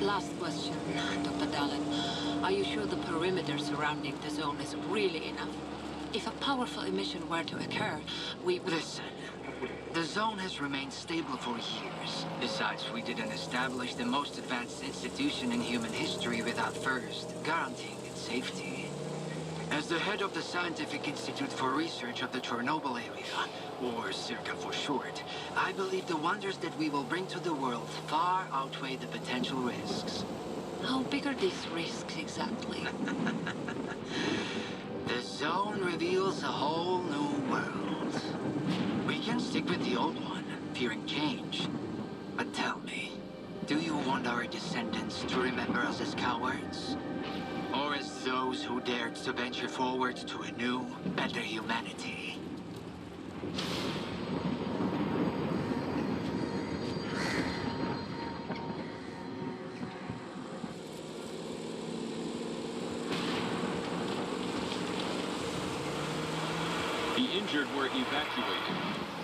Last question, Dr. Dallin. Are you sure the perimeter surrounding the zone is really enough? If a powerful emission were to occur, we... Listen, the zone has remained stable for years. Besides, we didn't establish the most advanced institution in human history without first guaranteeing its safety. As the head of the Scientific Institute for Research of the Chornobyl area, or CERCA for short, I believe the wonders that we will bring to the world far outweigh the potential risks. How big are these risks exactly? The zone reveals a whole new world. We can stick with the old one, fearing change. But tell me, do you want our descendants to remember us as cowards? Or as those who dared to venture forward to a new, better humanity? The injured were evacuated.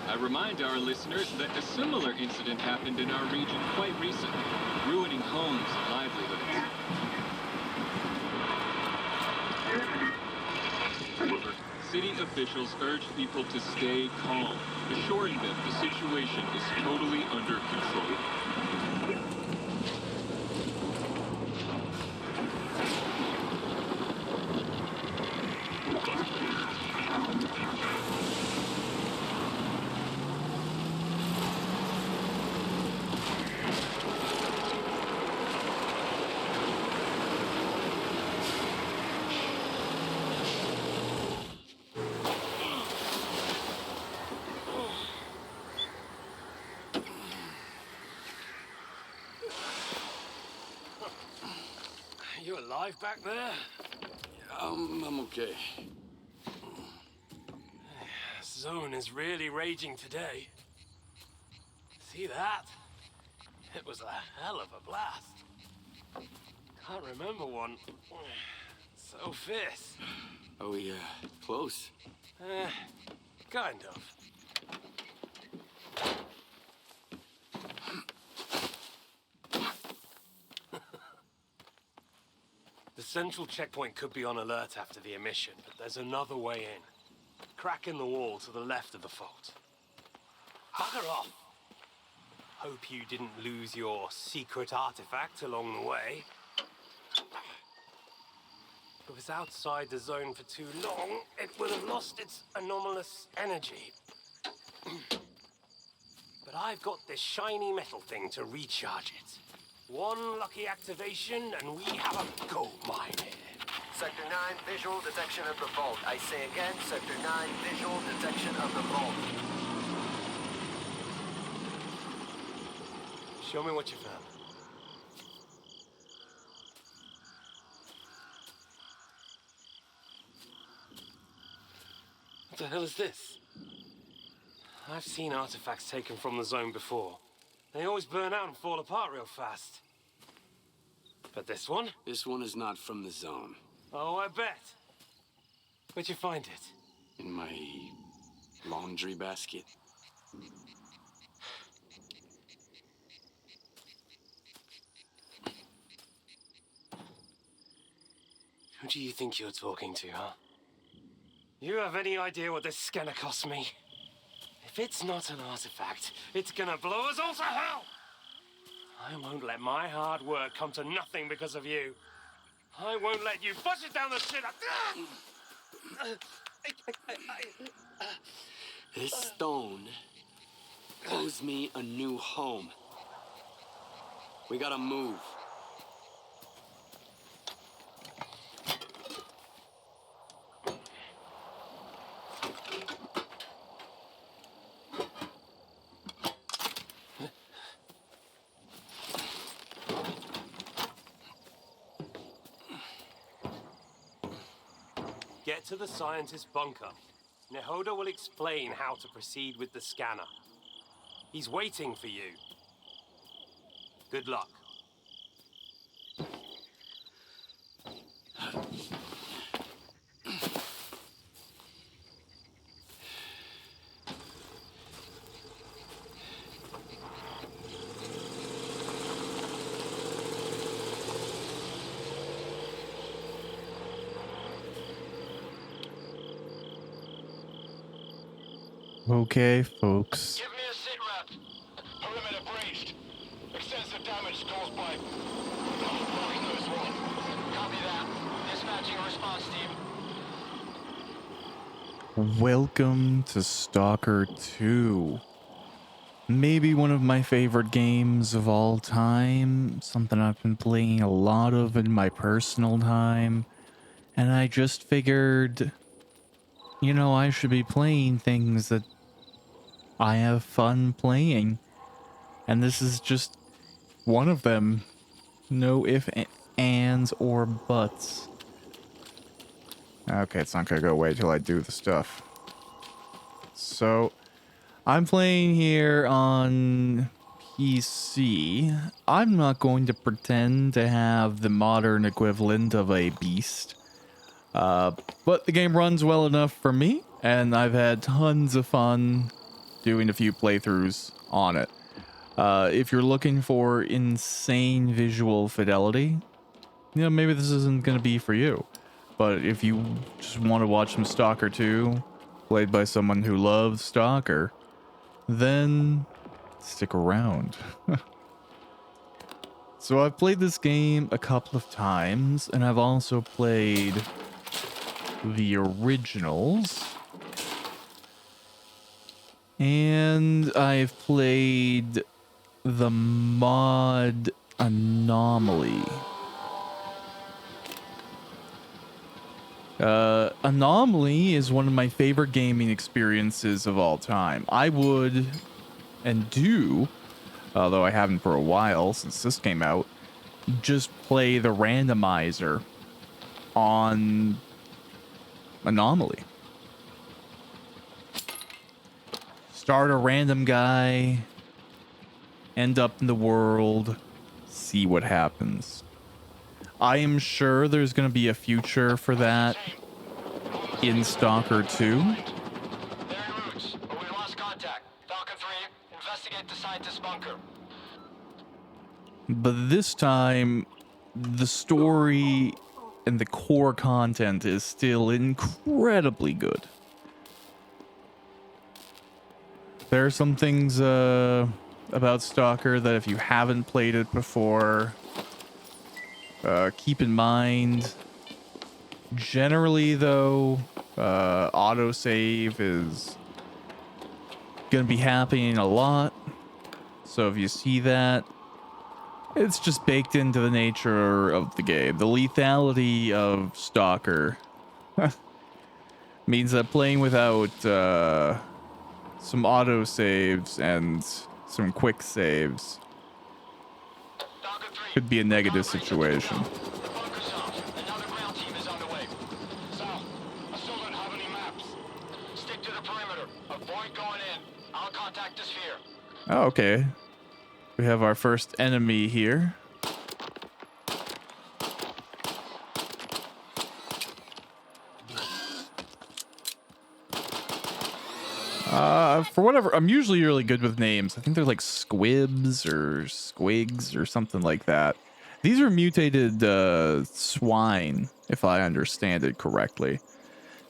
I remind our listeners that a similar incident happened in our region quite recently, ruining homes and livelihoods. City officials urge people to stay calm, assuring them the situation is totally under control. You alive back there? I'm okay. Zone is really raging today. See that? It was a hell of a blast. Can't remember one so fierce. Are we, close? Kind of. The central checkpoint could be on alert after the emission, but there's another way in. Crack in the wall to the left of the fault. Bugger off! Hope you didn't lose your secret artifact along the way. If it was outside the zone for too long, it would have lost its anomalous energy. But I've got this shiny metal thing to recharge it. One lucky activation, and we have a gold mine here. Sector 9, visual detection of the vault. I say again, Sector 9, visual detection of the vault. Show me what you found. What the hell is this? I've seen artifacts taken from the zone before. They always burn out and fall apart real fast. But this one? This one is not from the zone. Oh, I bet. Where'd you find it? In my laundry basket. Who do you think you're talking to, huh? You have any idea what this scanner cost me? If it's not an artifact, it's gonna blow us all to hell! I won't let my hard work come to nothing because of you. I won't let you push it down the shit. This stone owes me a new home. We gotta move. Get to the scientist's bunker. Nehoda will explain how to proceed with the scanner. He's waiting for you. Good luck. Okay, folks. Give me a sit rep. Perimeter braced. Extensive damage caused by... Oh, knows what. Copy that. Dispatching a response team. Welcome to Stalker 2. Maybe one of my favorite games of all time. Something I've been playing a lot of in my personal time. And I just figured, you know, I should be playing things that I have fun playing. And this is just one of them. No ifs, ands, or buts. Okay, it's not gonna go away till I do the stuff. So, I'm playing here on PC. I'm not going to pretend to have the modern equivalent of a beast. But the game runs well enough for me, and I've had tons of fun doing a few playthroughs on it. If you're looking for insane visual fidelity, you know, maybe this isn't going to be for you. But if you just want to watch some Stalker 2, played by someone who loves Stalker, then stick around. So I've played this game a couple of times, and I've also played the originals. And I've played the mod Anomaly. Anomaly is one of my favorite gaming experiences of all time. I would, and do, although I haven't for a while since this came out, just play the randomizer on Anomaly. Start a random guy, end up in the world, see what happens. I am sure there's going to be a future for that in Stalker 2. They're en route, but we lost contact. Falcon 3, investigate the scientist's bunker. But this time, the story and the core content is still incredibly good. There are some things about Stalker that if you haven't played it before, keep in mind. Generally, though, autosave is going to be happening a lot. So if you see that, it's just baked into the nature of the game. The lethality of Stalker means that playing without some autosaves and some quick saves could be a negative situation. The bunker's out. Another ground team is on the way. Sal, I still don't have any maps. Stick to the perimeter. Avoid going in. I'll contact the sphere. Oh, okay. We have our first enemy here. For whatever, I'm usually really good with names. I think they're like squibs or squigs or something like that. These are mutated swine, if I understand it correctly.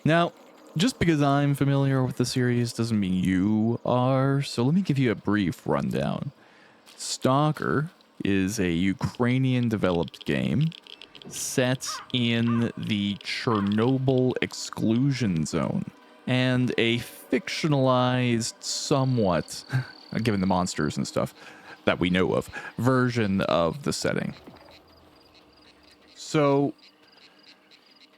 Now, just because I'm familiar with the series doesn't mean you are, so let me give you a brief rundown. S.T.A.L.K.E.R is a Ukrainian-developed game set in the Chornobyl exclusion zone, and a fictionalized, somewhat, given the monsters and stuff that we know of, version of the setting. So,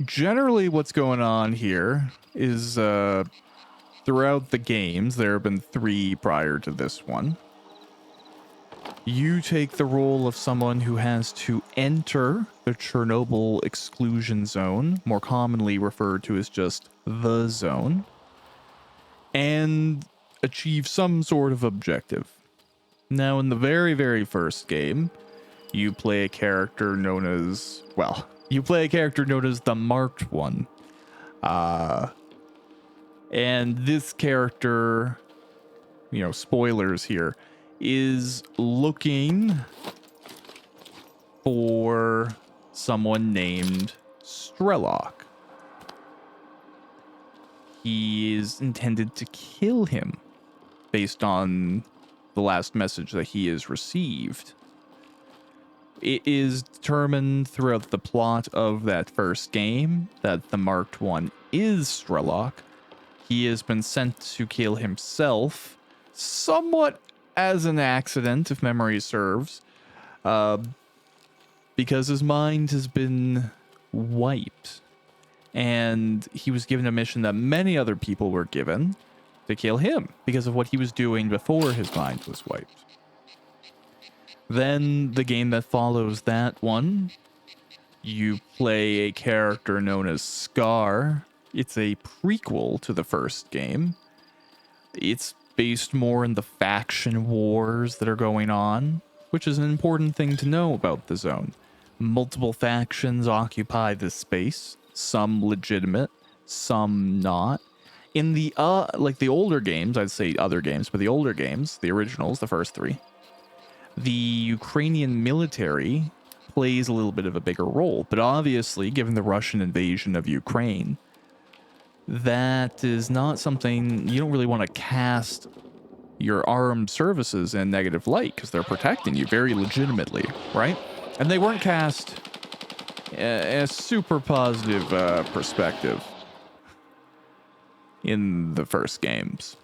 generally what's going on here is, throughout the games, there have been 3 prior to this one, you take the role of someone who has to enter the Chernobyl exclusion zone, more commonly referred to as just the zone, and achieve some sort of objective. Now, in the very, very first game, you play a character known as, well, you play a character known as the Marked One. And this character, you know, spoilers here, is looking for someone named S.T.A.L.K.E.R. he is intended to kill him based on the last message that he has received. It is determined throughout the plot of that first game that the Marked One is S.T.A.L.K.E.R. He has been sent to kill himself, somewhat as an accident, if memory serves, because his mind has been wiped. And he was given a mission that many other people were given to kill him because of what he was doing before his mind was wiped. Then the game that follows that one, you play a character known as S.T.A.L.K.E.R. It's a prequel to the first game. It's based more in the faction wars that are going on, which is an important thing to know about the zone. Multiple factions occupy this space, some legitimate, some not. In the like the older games, I'd say other games, but the older games, the originals, the first three, the Ukrainian military plays a little bit of a bigger role. But obviously, given the Russian invasion of Ukraine, that is not something you don't really want to cast your armed services in negative light, because they're protecting you very legitimately, right? And they weren't cast a super positive perspective in the first games.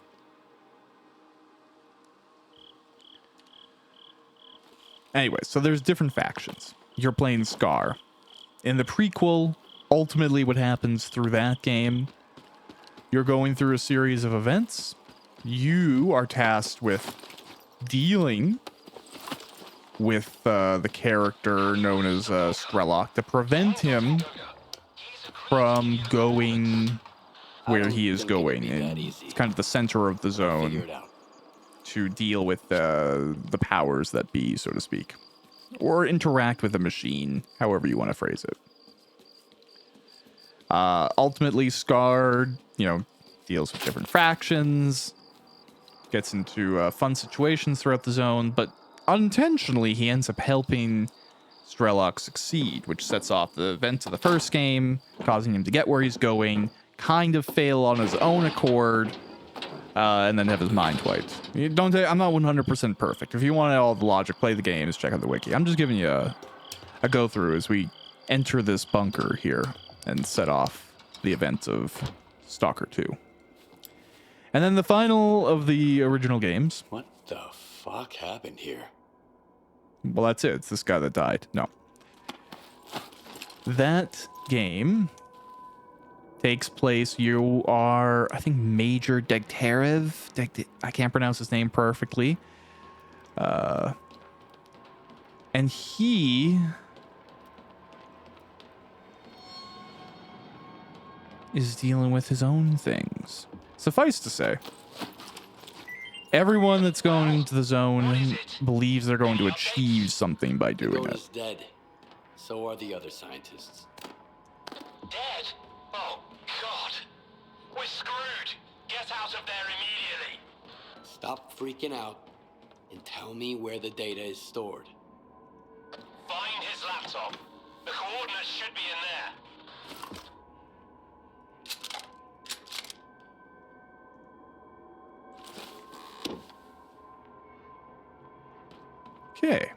Anyway, so there's different factions. You're playing S.T.A.L.K.E.R. In the prequel, ultimately what happens through that game, you're going through a series of events. You are tasked with dealing with the character known as S.T.A.L.K.E.R. to prevent him from going where he is going. And it's kind of the center of the zone to deal with the powers that be, so to speak. Or interact with the machine, however you want to phrase it. Ultimately, S.T.A.L.K.E.R., deals with different factions, gets into fun situations throughout the zone, but unintentionally, he ends up helping S.T.A.L.K.E.R. succeed, which sets off the events of the first game, causing him to get where he's going, kind of fail on his own accord, and then have his mind wiped. I'm not 100% perfect. If you want all the logic, play the games, check out the wiki. I'm just giving you a go-through as we enter this bunker here and set off the events of Stalker 2. And then the final of the original games. What the fuck happened here? Well, that's it. It's this guy that died. No. That game takes place. You are, I think, Major Degterev. I can't pronounce his name perfectly. And he is dealing with his own things. Suffice to say, everyone that's going into the zone believes they're going to achieve something by doing it. Is dead. So are the other scientists. Dead? Oh, God. We're screwed. Get out of there immediately. Stop freaking out and tell me where the data is stored. Find his laptop. The coordinates should be in there. Okay.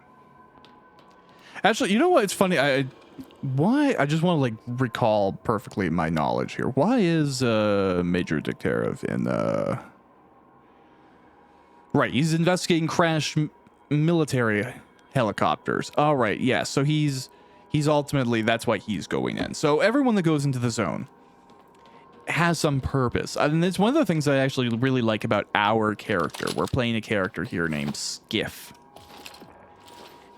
Actually, you know what? It's funny. Why? I just want to like recall perfectly my knowledge here. Why is Major Degterev in Right, he's investigating crashed military helicopters. All right, yeah. So he's ultimately, that's why he's going in. So everyone that goes into the zone has some purpose. And it's one of the things I actually really like about our character. We're playing a character here named Skiff.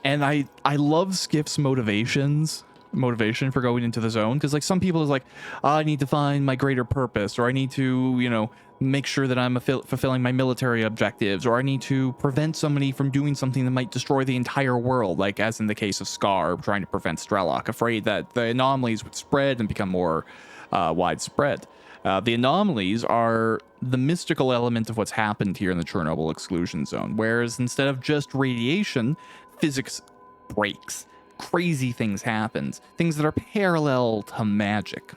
And I love Skiff's motivation for going into the zone, because like some people is like, oh, I need to find my greater purpose, or I need to, make sure that I'm fulfilling my military objectives, or I need to prevent somebody from doing something that might destroy the entire world, like as in the case of S.T.A.L.K.E.R. trying to prevent S.T.A.L.K.E.R., afraid that the anomalies would spread and become more widespread. The anomalies are the mystical element of what's happened here in the Chernobyl exclusion zone, whereas instead of just radiation, physics breaks. Crazy things happen. Things that are parallel to magic.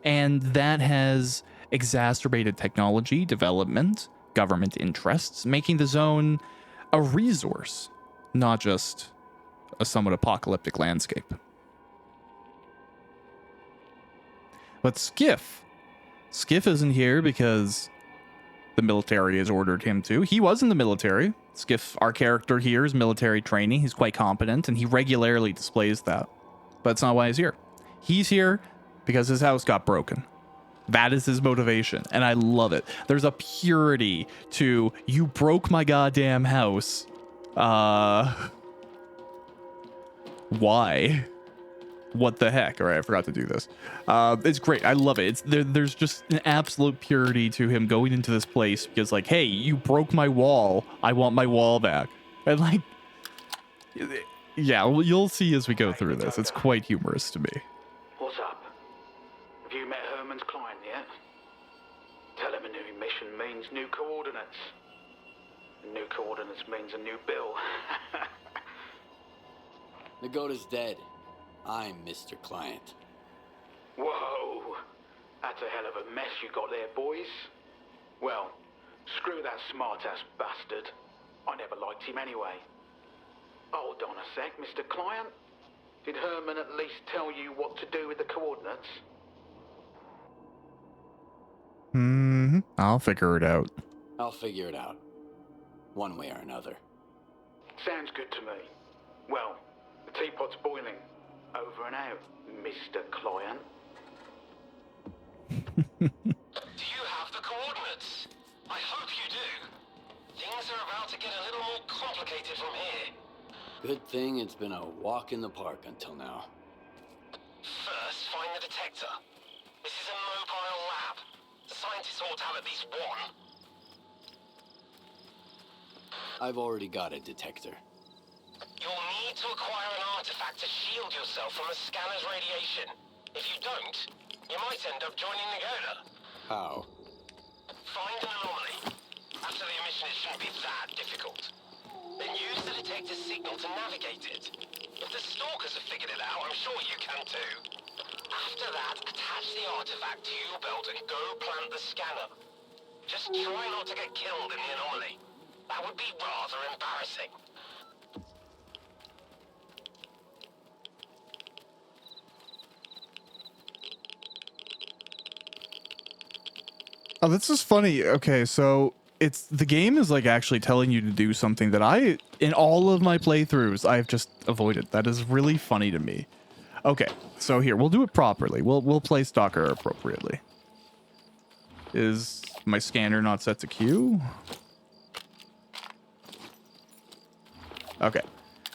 And that has exacerbated technology development, government interests, making the zone a resource, not just a somewhat apocalyptic landscape. But Skiff isn't here because the military has ordered him to. He was in the military. Skiff, our character here, is military training. He's quite competent, and he regularly displays that. But that's not why he's here. He's here because his house got broken. That is his motivation, and I love it. There's a purity to, you broke my goddamn house. Why? What the heck? All right, I forgot to do this. It's great. I love it. There's just an absolute purity to him going into this place because, like, hey, you broke my wall. I want my wall back. And, like, yeah, well, you'll see as we go through this. It's quite humorous to me. What's up? Have you met Herman's client yet? Tell him a new mission means new coordinates. New coordinates means a new bill. Nagota's dead. I'm Mr. Client. Whoa! That's a hell of a mess you got there, boys. Well, screw that smart-ass bastard. I never liked him anyway. Hold on a sec, Mr. Client. Did Herman at least tell you what to do with the coordinates? I'll figure it out. I'll figure it out. One way or another. Sounds good to me. Well, the teapot's boiling. Over and out, Mr. Client. Do you have the coordinates? I hope you do. Things are about to get a little more complicated from here. Good thing it's been a walk in the park until now. First, find the detector. This is a mobile lab. The scientists ought to have at least one. I've already got a detector. You'll need to acquire an artifact to shield yourself from the scanner's radiation. If you don't, you might end up joining Nagoda. How? Find an anomaly. After the emission, it shouldn't be that difficult. Then use the detector's signal to navigate it. If the stalkers have figured it out, I'm sure you can too. After that, attach the artifact to your belt and go plant the scanner. Just try not to get killed in the anomaly. That would be rather embarrassing. Oh, this is funny. Okay, so the game is like actually telling you to do something that in all of my playthroughs, I've just avoided. That is really funny to me. Okay, so here, we'll do it properly. We'll play S.T.A.L.K.E.R appropriately. Is my scanner not set to Q? Okay,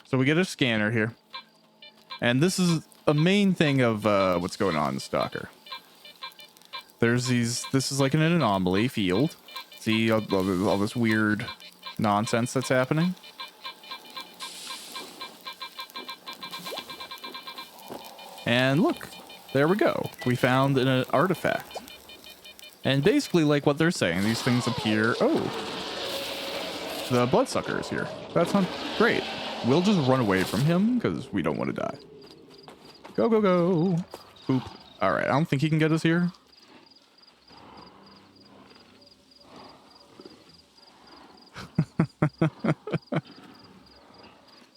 so we get a scanner here. And this is a main thing of what's going on in S.T.A.L.K.E.R. There's this is like an anomaly field. See all this weird nonsense that's happening? And look, there we go. We found an artifact. And basically, like what they're saying, these things appear... Oh, the bloodsucker is here. That's not great. We'll just run away from him because we don't want to die. Go, go, go. Boop. All right, I don't think he can get us here.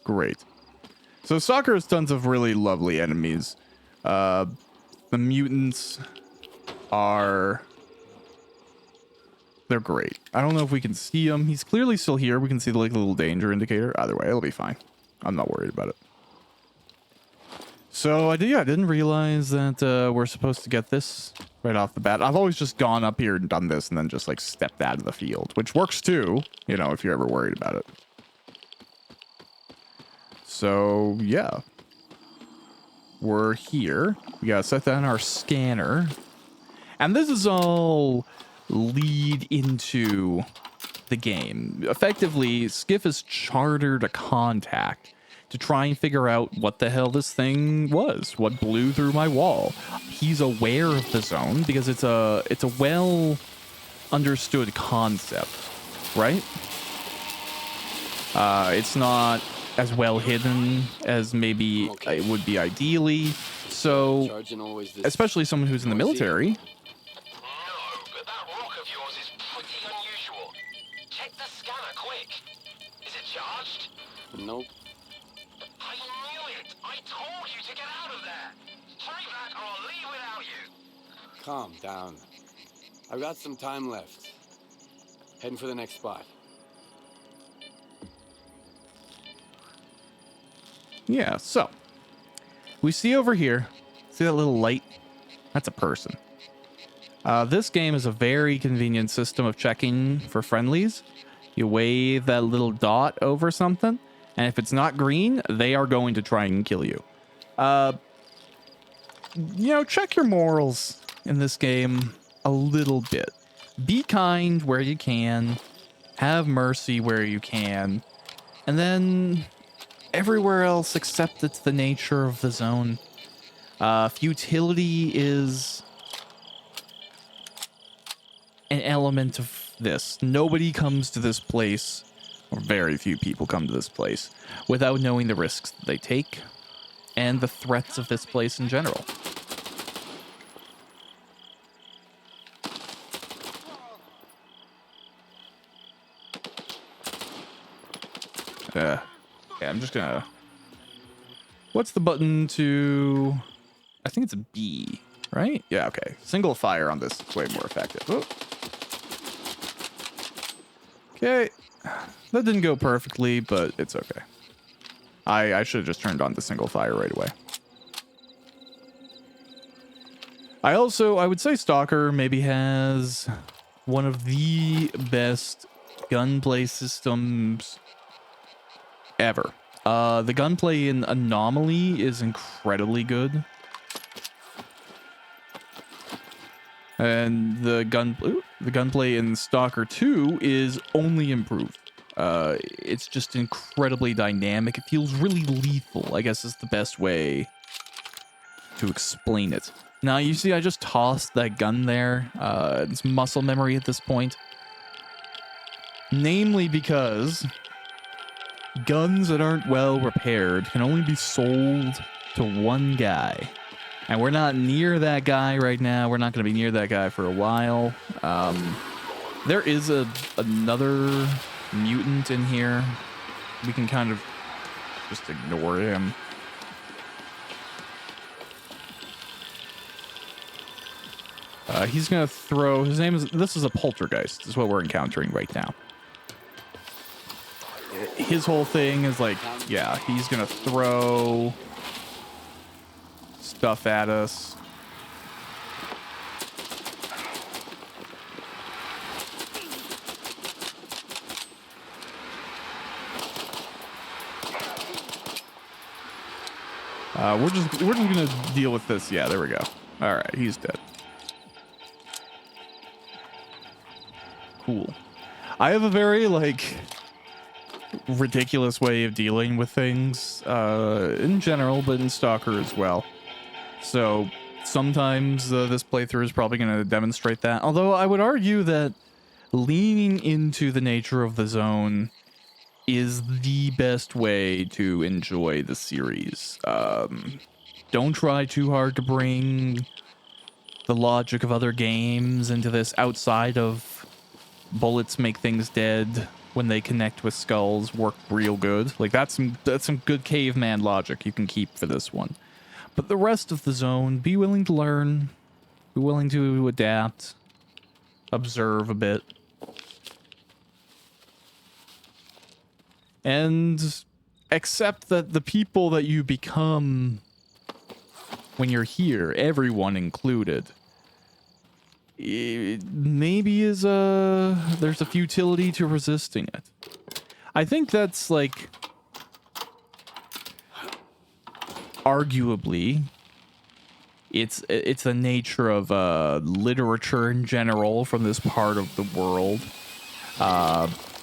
Great. So S.T.A.L.K.E.R has tons of really lovely enemies. The mutants are... They're great. I don't know if we can see him. He's clearly still here. We can see the like little danger indicator. Either way, it'll be fine. I'm not worried about it. So I didn't realize that we're supposed to get this right off the bat. I've always just gone up here and done this and then just like stepped out of the field, which works too, you know, if you're ever worried about it. So yeah, we're here. We gotta set down our scanner. And this is all lead into the game. Effectively, Skiff has chartered a contact to try and figure out what the hell this thing was, what blew through my wall. He's aware of the zone because it's a well understood concept, right? It's not as well hidden as maybe it would be ideally. So, especially someone who's in the military. No charged? Nope. I knew it! I told you to get out of there! Try back or I'll leave without you! Calm down. I've got some time left. Heading for the next spot. Yeah, so we see over here, see that little light? That's a person. This game is a very convenient system of checking for friendlies. You wave that little dot over something, and if it's not green, they are going to try and kill you. Check your morals in this game a little bit. Be kind where you can, have mercy where you can, and then everywhere else accept it's the nature of the zone. Futility is an element of this. Nobody comes to this place, or very few people come to this place, without knowing the risks that they take and the threats of this place in general. Yeah, I'm just gonna... What's the button to... I think it's a B, right? Yeah, okay. Single fire on this is way more effective. Oh. Okay. That didn't go perfectly, but it's okay. I should have just turned on the single fire right away. I would say S.T.A.L.K.E.R maybe has one of the best gunplay systems ever. The gunplay in Anomaly is incredibly good. And the gunplay in S.T.A.L.K.E.R 2 is only improved. It's just incredibly dynamic. It feels really lethal, I guess is the best way to explain it. Now, you see, I just tossed that gun there. It's muscle memory at this point. Namely because guns that aren't well repaired can only be sold to one guy. And we're not near that guy right now. We're not going to be near that guy for a while. There is another mutant in here. We can kind of just ignore him. He's going to throw... This is a poltergeist. This is what we're encountering right now. His whole thing is like, yeah, he's going to throw stuff at us. We're just gonna deal with this. Yeah, there we go. All right, he's dead. Cool. I have a very ridiculous way of dealing with things in general, but in S.T.A.L.K.E.R as well. So sometimes this playthrough is probably going to demonstrate that. Although I would argue that leaning into the nature of the zone is the best way to enjoy the series. Don't try too hard to bring the logic of other games into this outside of bullets make things dead when they connect with skulls work real good. Like that's some good caveman logic you can keep for this one. But the rest of the zone, be willing to learn, be willing to adapt, observe a bit. And accept that the people that you become when you're here, everyone included, maybe there's a futility to resisting it. I think that's arguably it's the nature of literature in general from this part of the world.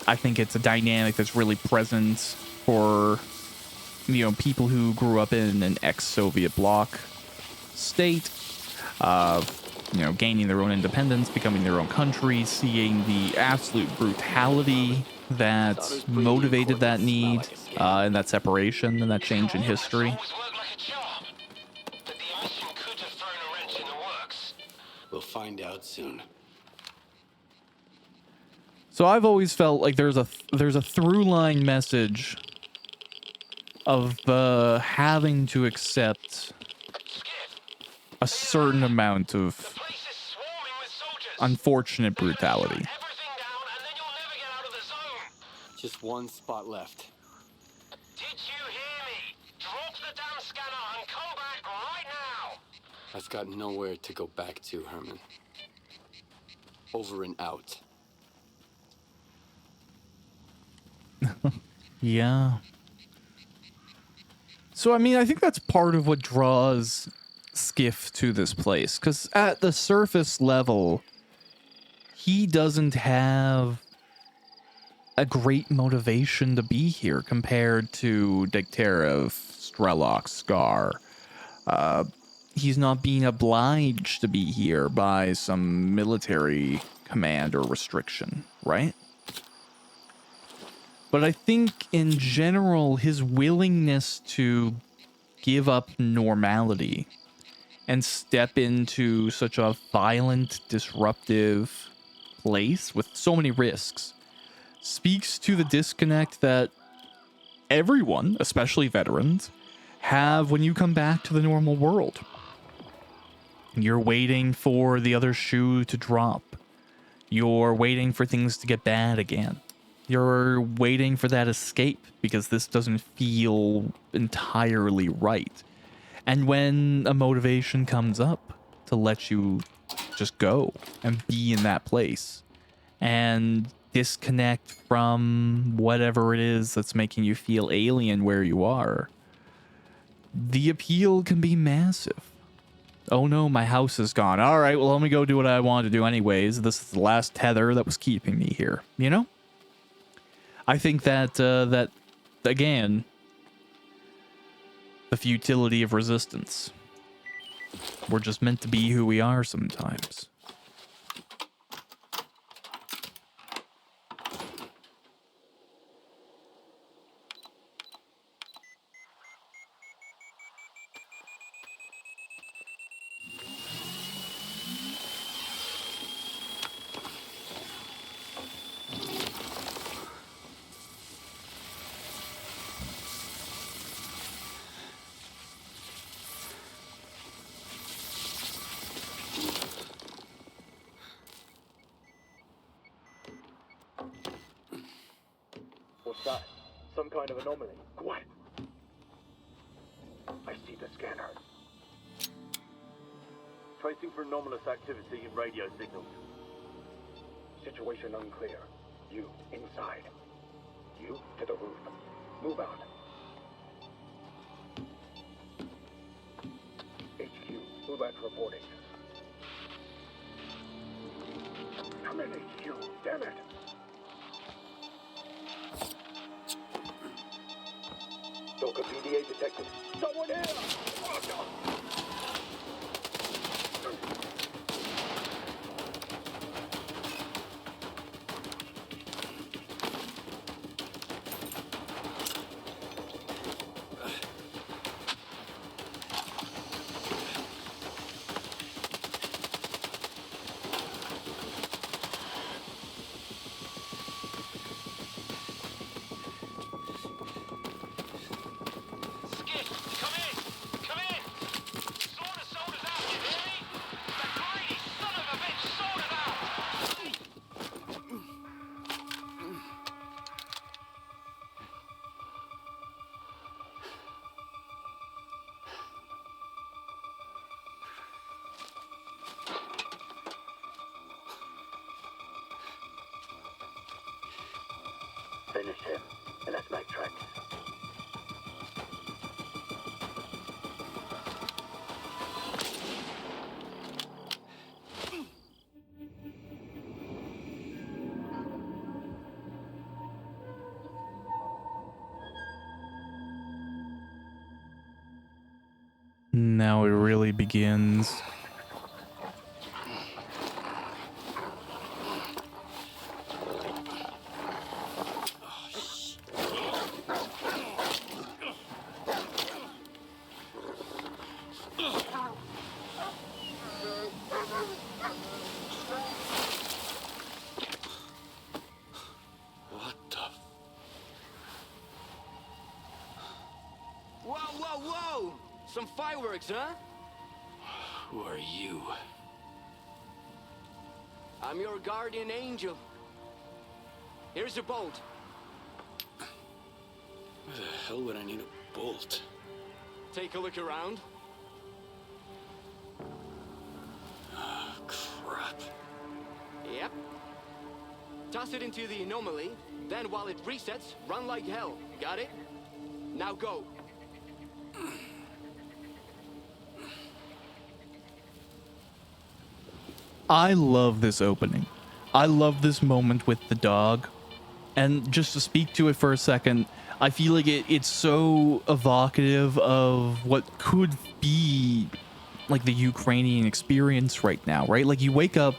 I think it's a dynamic that's really present for, people who grew up in an ex-Soviet bloc state, gaining their own independence, becoming their own country, seeing the absolute brutality that motivated that need, and that separation and that change in history. We'll find out soon. So I've always felt like there's a through line message of having to accept a certain amount of unfortunate brutality. Just one spot left. Did you hear me? Drop the damn scanner and come back right now! I've got nowhere to go back to, Herman. Over and out. Yeah. So, I mean, I think that's part of what draws Skiff to this place. Because at the surface level, he doesn't have a great motivation to be here compared to Degtyarev, Strelok, S.T.A.L.K.E.R. He's not being obliged to be here by some military command or restriction, right? But I think in general, his willingness to give up normality and step into such a violent, disruptive place with so many risks speaks to the disconnect that everyone, especially veterans, have when you come back to the normal world. You're waiting for the other shoe to drop. You're waiting for things to get bad again. You're waiting for that escape because this doesn't feel entirely right. And when a motivation comes up to let you just go and be in that place and disconnect from whatever it is that's making you feel alien where you are, the appeal can be massive. Oh no, my house is gone. All right, well, let me go do what I want to do anyways. This is the last tether that was keeping me here, you know? I think that, again, the futility of resistance. We're just meant to be who we are sometimes. What's that? Some kind of anomaly. Quiet. I see the scanner. Tracing for anomalous activity in radio signals. Situation unclear. You, inside. You, to the roof. Move out. HQ, move out reporting. Come in, HQ. Damn it. S.T.A.L.K.E.R PDA detected. Someone here! Oh, no. Finish him, and let's make tracks. Now it really begins. Whoa, whoa! Some fireworks, huh? Who are you? I'm your guardian angel. Here's your bolt. Why the hell would I need a bolt? Take a look around. Oh, crap. Yep. Toss it into the anomaly, then while it resets, run like hell. Got it? Now go. I love this opening. I love this moment with the dog. And just to speak to it for a second, I feel like it's so evocative of what could be like the Ukrainian experience right now, right? Like you wake up,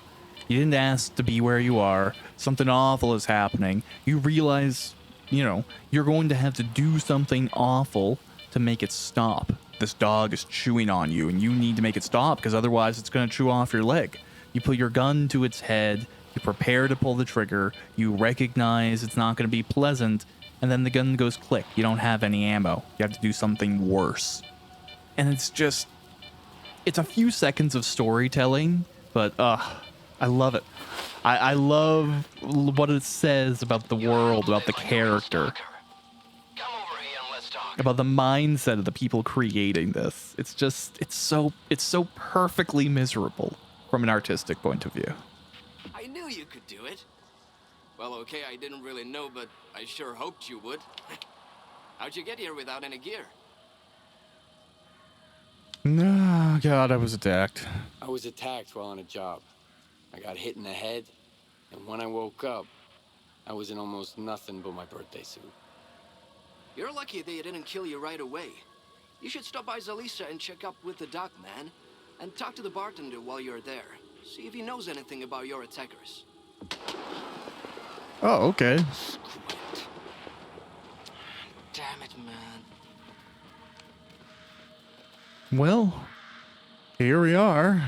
you didn't ask to be where you are, something awful is happening. You realize, you know, you're going to have to do something awful to make it stop. This dog is chewing on you and you need to make it stop because otherwise it's going to chew off your leg. You put your gun to its head, you prepare to pull the trigger, you recognize it's not going to be pleasant, and then the gun goes click. You don't have any ammo. You have to do something worse. And it's just, it's a few seconds of storytelling, but I love it. I love what it says about the world, about the character, about the mindset of the people creating this. It's just, it's so perfectly miserable from an artistic point of view. I knew you could do it. Well, okay, I didn't really know, but I sure hoped you would. How'd you get here without any gear? No, God, I was attacked. I was attacked while on a job. I got hit in the head, and when I woke up, I was in almost nothing but my birthday suit. You're lucky they didn't kill you right away. You should stop by Zalisa and check up with the doc, man. And talk to the bartender while you're there. See if he knows anything about your attackers. Oh, okay. Damn it, man. Well, here we are.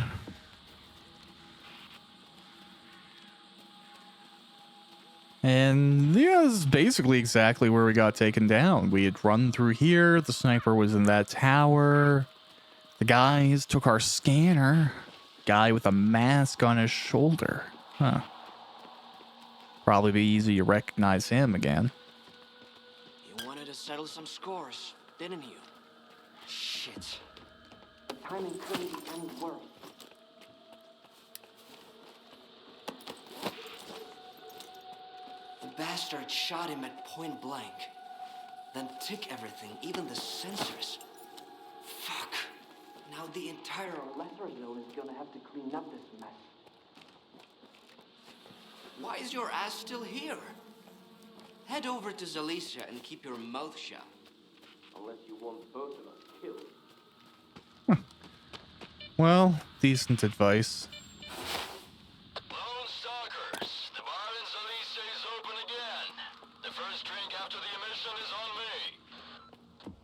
And yeah, this is basically exactly where we got taken down. We had run through here. The sniper was in that tower. The guys took our scanner. Guy with a mask on his shoulder. Huh. Probably be easy to recognize him again. You wanted to settle some scores, didn't you? Shit. Timing couldn't be any worse. The bastard shot him at point blank. Then took everything, even the sensors. Fuck. Now the entire lesser zone is gonna have to clean up this mess. Why is your ass still here? Head over to Zalisa and keep your mouth shut. Unless you want both of us killed. Well, decent advice. Lone Stalkers, the bar in Zalisa is open again. The first drink after the emission is on me.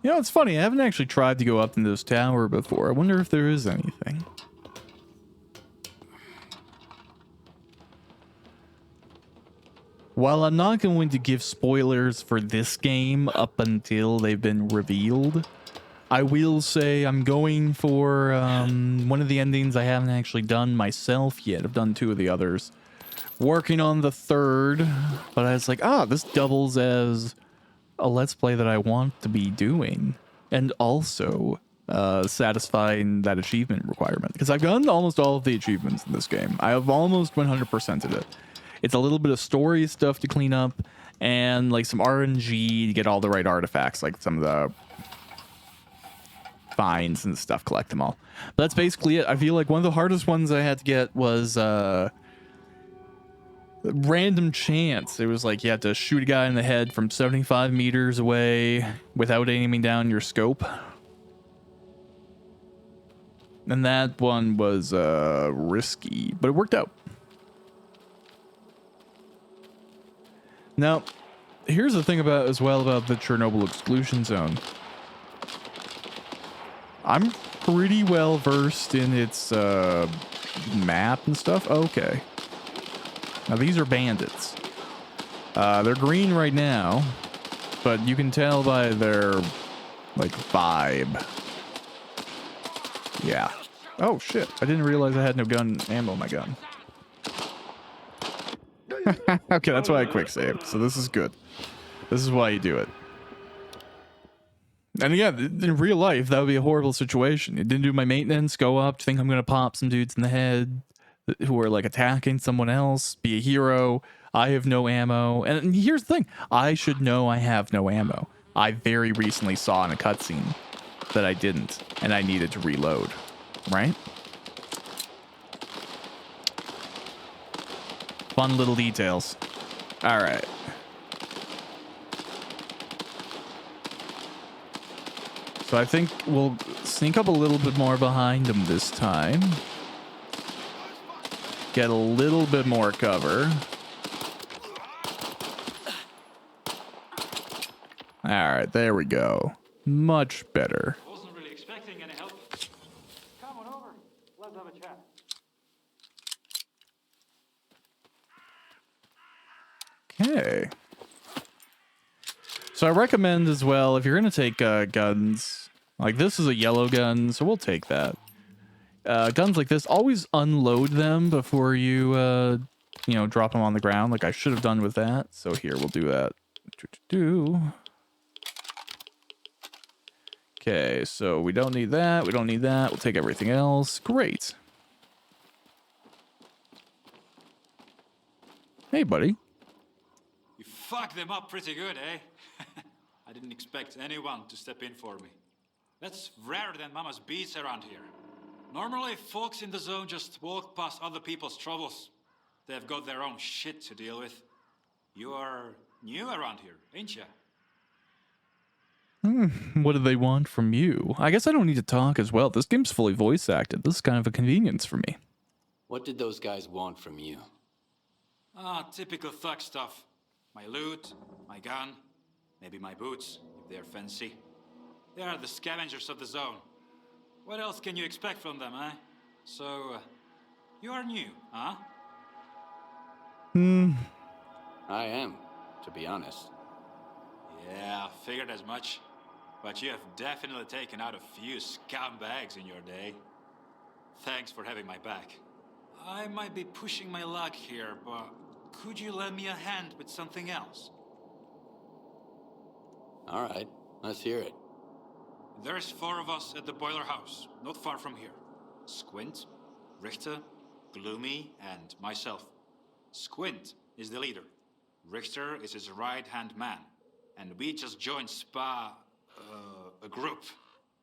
You know, it's funny. I haven't actually tried to go up in this tower before. I wonder if there is anything. While I'm not going to give spoilers for this game up until they've been revealed, I will say I'm going for one of the endings I haven't actually done myself yet. I've done two of the others. Working on the third, but I was like, this doubles as a Let's Play that I want to be doing, and also satisfying that achievement requirement, because I've done almost all of the achievements in this game. I have almost 100%ed it. It's a little bit of story stuff to clean up, and like some RNG to get all the right artifacts, like some of the finds and stuff, collect them all. But that's basically it. I feel like one of the hardest ones I had to get was random chance. It was like you had to shoot a guy in the head from 75 meters away without aiming down your scope. And that one was risky, but it worked out. Now, here's the thing about as well about the Chernobyl exclusion zone. I'm pretty well versed in its map and stuff. Okay. Now these are bandits. They're green right now, but you can tell by their like vibe. Yeah. Oh shit! I didn't realize I had no gun ammo in my gun. Okay, that's why I quick saved. So this is good. This is why you do it. And again, in real life, that would be a horrible situation. It didn't do my maintenance, go up, think I'm going to pop some dudes in the head who are like attacking someone else, be a hero. I have no ammo. And here's the thing. I should know I have no ammo. I very recently saw in a cutscene that I didn't, and I needed to reload. Right? Fun little details. All right. So I think we'll sneak up a little bit more behind him this time. Get a little bit more cover. All right, there we go. Much better. Wasn't really expecting any help. Come on over. Let's have a chat. Okay. So I recommend as well, if you're going to take guns, like this is a yellow gun, so we'll take that. Guns like this, always unload them before you, you know, drop them on the ground, like I should have done with that. So here, we'll do that. Okay, so we don't need that. We don't need that. We'll take everything else. Great. Hey, buddy. You fucked them up pretty good, eh? I didn't expect anyone to step in for me. That's rarer than Mama's beats around here. Normally, folks in the zone just walk past other people's troubles. They've got their own shit to deal with. You are new around here, ain't ya? What do they want from you? I guess I don't need to talk as well. This game's fully voice acted. This is kind of a convenience for me. What did those guys want from you? Ah, typical thug stuff. My loot, my gun, maybe my boots, if they're fancy. They are the scavengers of the zone. What else can you expect from them, eh? So, you are new, huh? I am, to be honest. Yeah, figured as much. But you have definitely taken out a few scumbags in your day. Thanks for having my back. I might be pushing my luck here, but could you lend me a hand with something else? All right, let's hear it. There's 4 of us at the boiler house, not far from here. Squint, Richter, Gloomy, and myself. Squint is the leader. Richter is his right-hand man. And we just joined a group.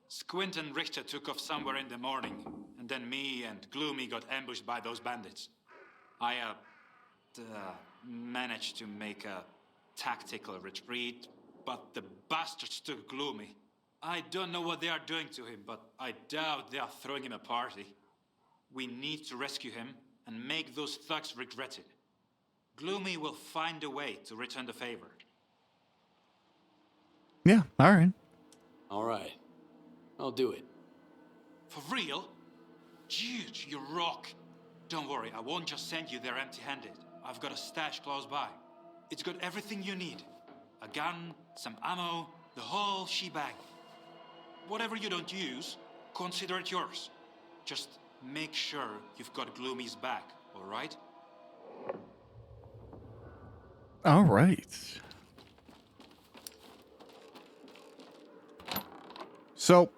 Squint and Richter took off somewhere in the morning, and then me and Gloomy got ambushed by those bandits. I, managed to make a tactical retreat, but the bastards took Gloomy. I don't know what they are doing to him, but I doubt they are throwing him a party. We need to rescue him and make those thugs regret it. Gloomy will find a way to return the favor. Yeah, all right. All right, I'll do it. For real? Dude, you rock. Don't worry, I won't just send you there empty-handed. I've got a stash close by. It's got everything you need. A gun, some ammo, the whole shebang. Whatever you don't use, consider it yours. Just make sure you've got Gloomy's back, all right? All right. So,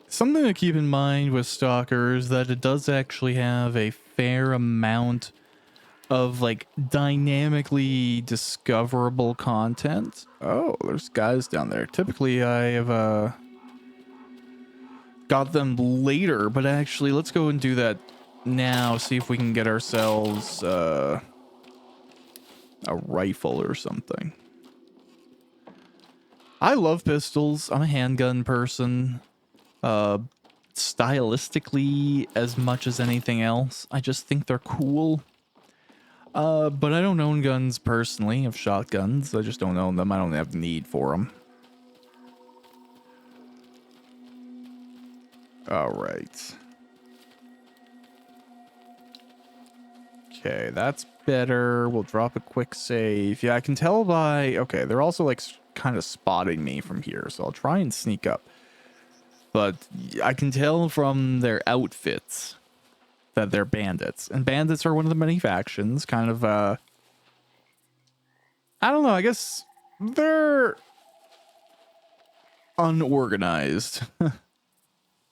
something to keep in mind with Stalker is that it does actually have a fair amount of, like, dynamically discoverable content. Oh, there's guys down there. Typically, I have, got them later, but actually, let's go and do that now. See if we can get ourselves, a rifle or something. I love pistols. I'm a handgun person. Stylistically, as much as anything else, I just think they're cool. But I don't own guns personally. I have shotguns. I just don't own them. I don't have the need for them. All right. Okay, that's better. We'll drop a quick save. Yeah, I can tell by... Okay, they're also, like, kind of spotting me from here, so I'll try and sneak up. But I can tell from their outfits that they're bandits. And bandits are one of the many factions. Kind of, I don't know, I guess they're unorganized.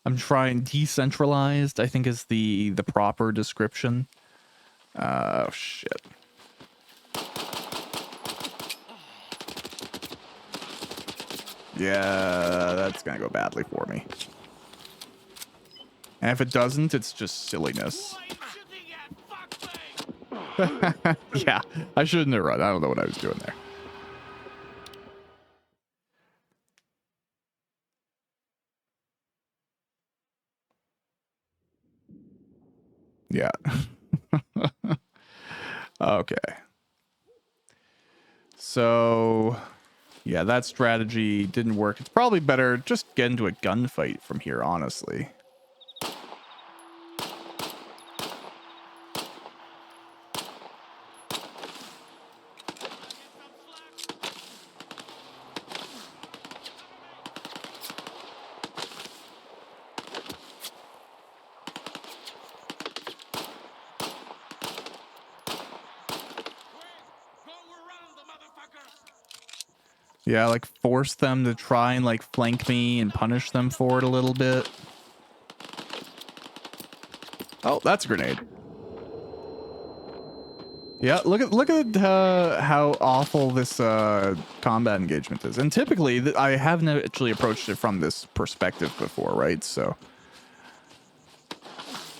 I'm trying decentralized, I think is the proper description. Oh, shit. Yeah, that's gonna go badly for me. And if it doesn't, it's just silliness. Yeah, I shouldn't have run. I don't know what I was doing there. Yeah. Okay. So, yeah, that strategy didn't work. It's probably better just get into a gunfight from here, honestly. Yeah, like force them to try and like flank me and punish them for it a little bit. Oh, that's a grenade. Yeah, look at how awful this combat engagement is. And typically, I haven't actually approached it from this perspective before, right? So,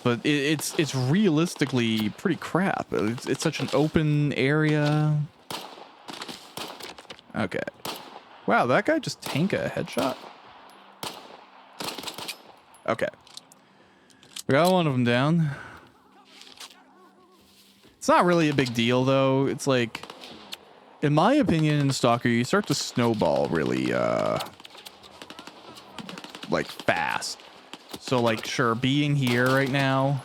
but it's realistically pretty crap. It's such an open area. Okay. Wow, that guy just tanked a headshot. Okay. We got one of them down. It's not really a big deal, though. It's like, in my opinion, in Stalker, you start to snowball really, like, fast. So, like, sure, being here right now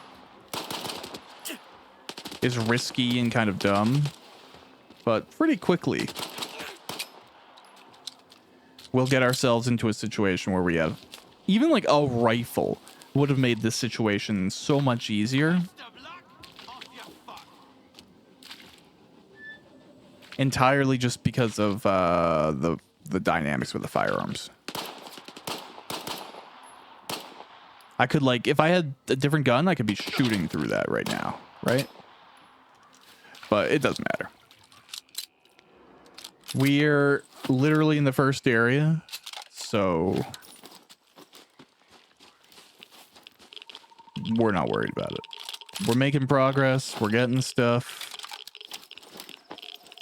is risky and kind of dumb. But pretty quickly, we'll get ourselves into a situation where we have even like a rifle would have made this situation so much easier. Entirely just because of the dynamics with the firearms. I could like, if I had a different gun, I could be shooting through that right now, right? But it doesn't matter. We're literally in the first area, so we're not worried about it. We're making progress. We're getting stuff.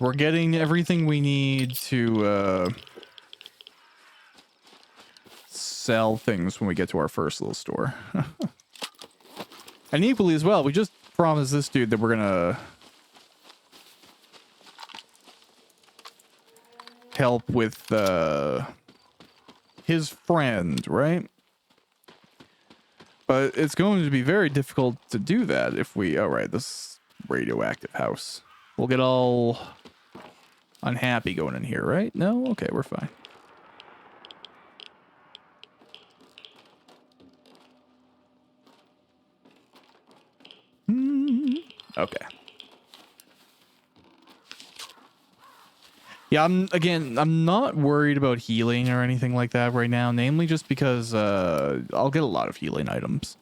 We're getting everything we need to sell things when we get to our first little store. And equally as well, we just promised this dude that we're gonna help with his friend, right? But it's going to be very difficult to do that if we... Oh, right, this radioactive house. We'll get all unhappy going in here, right? No? Okay, we're fine. Okay. Yeah, I'm not worried about healing or anything like that right now, namely just because I'll get a lot of healing items.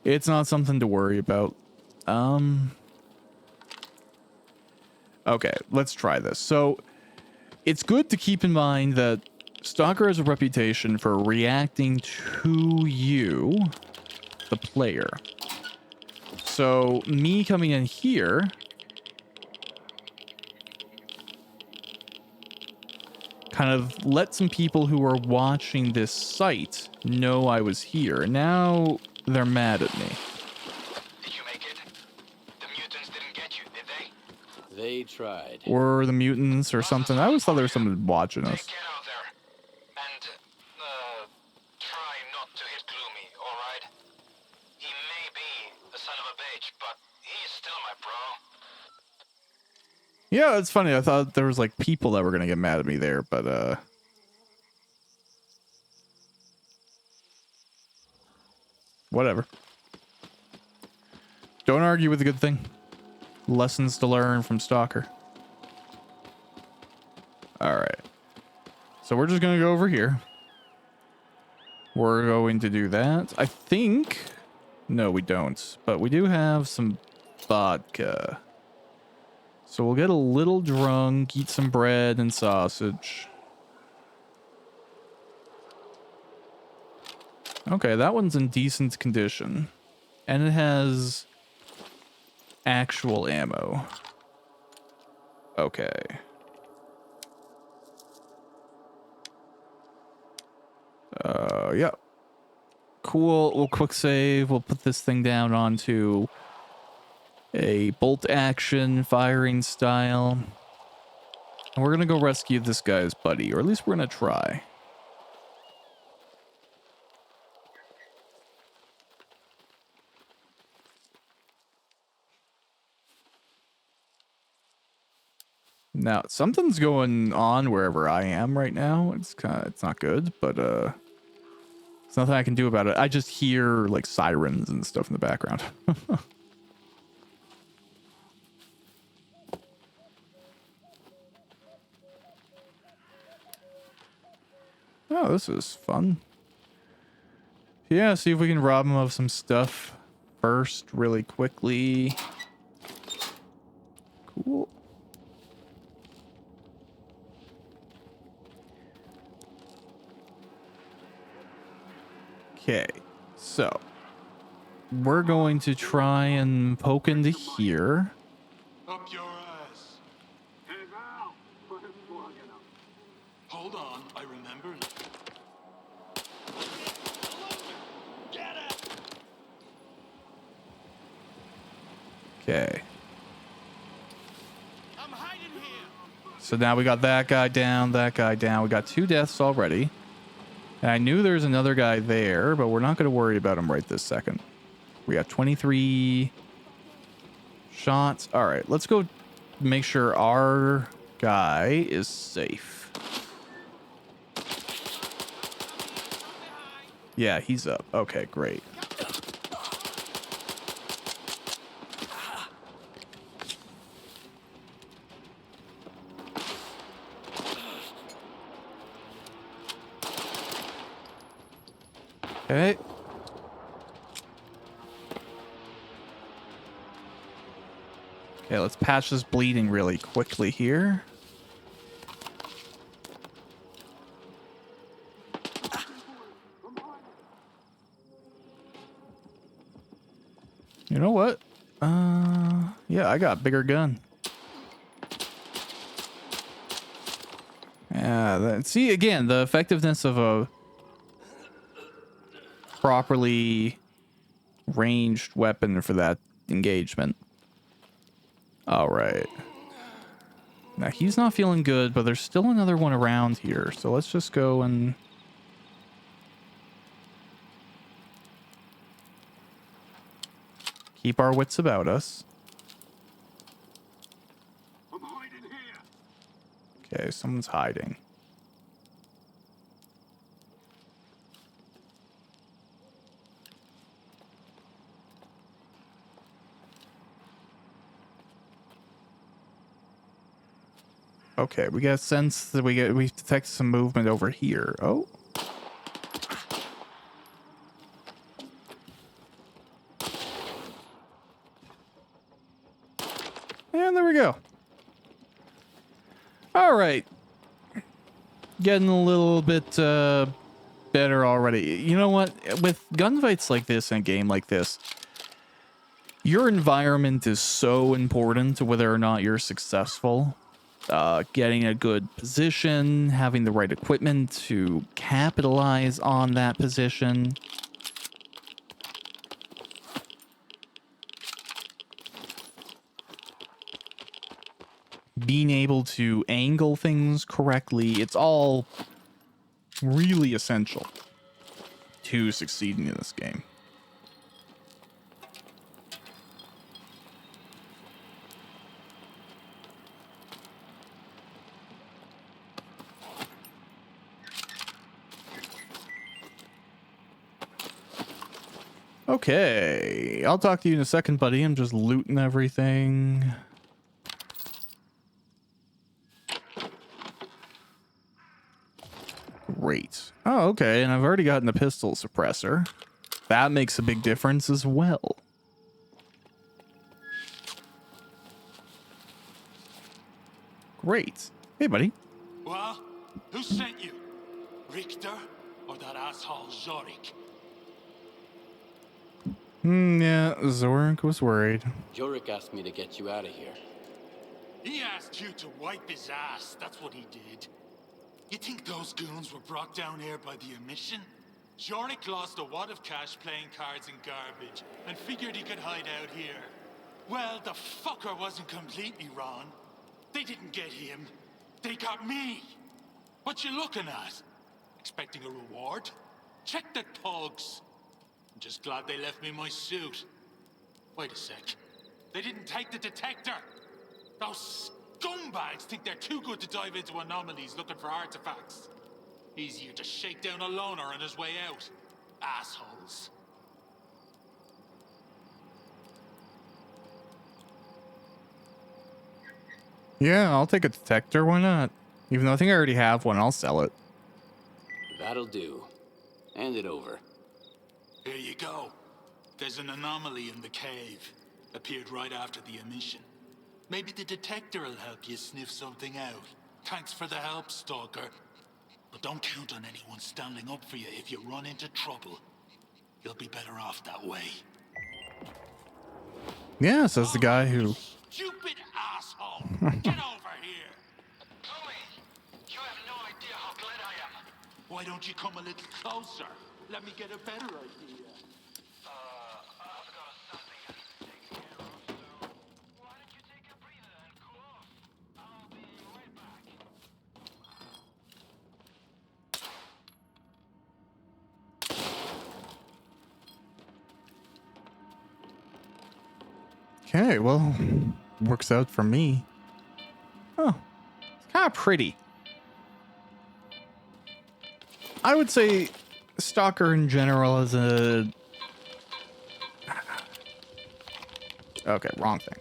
It's not something to worry about. Okay, let's try this. So, it's good to keep in mind that Stalker has a reputation for reacting to you, the player. So, me coming in here kind of let some people who are watching this site know I was here. And now they're mad at me. Did you make it? The mutants didn't get you, did they? They tried. Or the mutants or something. I always thought there was someone watching us. Get out there and try not to hit Gloomy, all right? He may be a son of a bitch, but he's still my bro. Yeah, it's funny. I thought there was like people that were gonna get mad at me there, but Whatever. Don't argue with a good thing. Lessons to learn from S.T.A.L.K.E.R. Alright. So we're just going to go over here. We're going to do that. I think... No, we don't. But we do have some vodka. So we'll get a little drunk, eat some bread and sausage. Okay, that one's in decent condition. And it has actual ammo. Okay. Yeah. Cool. We'll quick save. We'll put this thing down onto a bolt action firing style. And we're gonna go rescue this guy's buddy, or at least we're gonna try. Now, something's going on wherever I am right now. It's not good, but there's nothing I can do about it. I just hear like sirens and stuff in the background. Oh, this is fun. Yeah, see if we can rob him of some stuff first really quickly. Cool. Okay, so we're going to try and poke into here. Up your ass. Hey, Val. Hold on, I remember. Okay. So now we got that guy down, that guy down. We got 2 deaths already. And I knew there's another guy there, but we're not going to worry about him right this second. We got 23 shots. All right, let's go make sure our guy is safe. Yeah, he's up. Okay, great. Okay. Okay, let's patch this bleeding really quickly here. You know what? Yeah, I got a bigger gun. Yeah, see, again, the effectiveness of a properly ranged weapon for that engagement. All right. Now, he's not feeling good, but there's still another one around here. So let's just go and... keep our wits about us. I'm hiding here. Okay, someone's hiding. Okay, we got a sense that we detect some movement over here. Oh. And there we go. All right. Getting a little bit better already. You know what? With gunfights like this and a game like this, your environment is so important to whether or not you're successful. Getting a good position, having the right equipment to capitalize on that position. Being able to angle things correctly, it's all really essential to succeeding in this game. Okay, I'll talk to you in a second, buddy. I'm just looting everything. Great. Oh, okay, and I've already gotten the pistol suppressor. That makes a big difference as well. Great. Hey, buddy. Well, who sent you? Richter or that asshole Zorik? Yeah, Zorik was worried. Jorik asked me to get you out of here. He asked you to wipe his ass, that's what he did. You think those goons were brought down here by the emission? Zorik lost a wad of cash playing cards and garbage, and figured he could hide out here. Well, the fucker wasn't completely wrong. They didn't get him. They got me. What you looking at? Expecting a reward? Check the thugs. I'm just glad they left me my suit. Wait a sec. They didn't take the detector. Those scumbags think they're too good to dive into anomalies looking for artifacts. Easier to shake down a loner on his way out. Assholes. Yeah, I'll take a detector. Why not? Even though I think I already have one, I'll sell it. That'll do. Hand it over. Here you go. There's an anomaly in the cave. Appeared right after the emission. Maybe the detector will help you sniff something out. Thanks for the help, Stalker. But don't count on anyone standing up for you if you run into trouble. You'll be better off that way. Yeah, says the guy who... Stupid asshole! Get over here! Tommy, you have no idea how glad I am. Why don't you come a little closer? Let me get a better idea. I've got something I need to take care of, so why don't you take a breather and cool off? I'll be right back. Okay, well, works out for me. Oh, it's kind of pretty. I would say Stalker in general is a... Okay, wrong thing.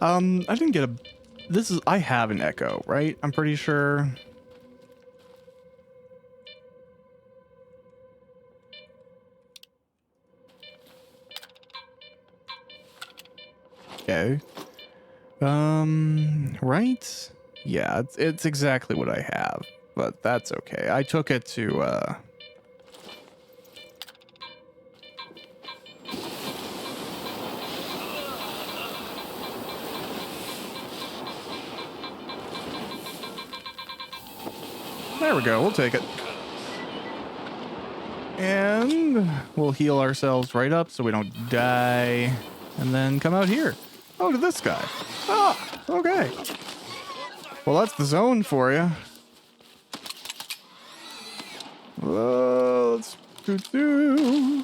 I didn't get a... This is... I have an Echo, right? I'm pretty sure... Okay. Right? Yeah, it's exactly what I have, but that's okay. I took it to, There we go, we'll take it. And we'll heal ourselves right up so we don't die. And then come out here. Oh, to this guy. Ah, okay. Well, that's the zone for you. Let's do.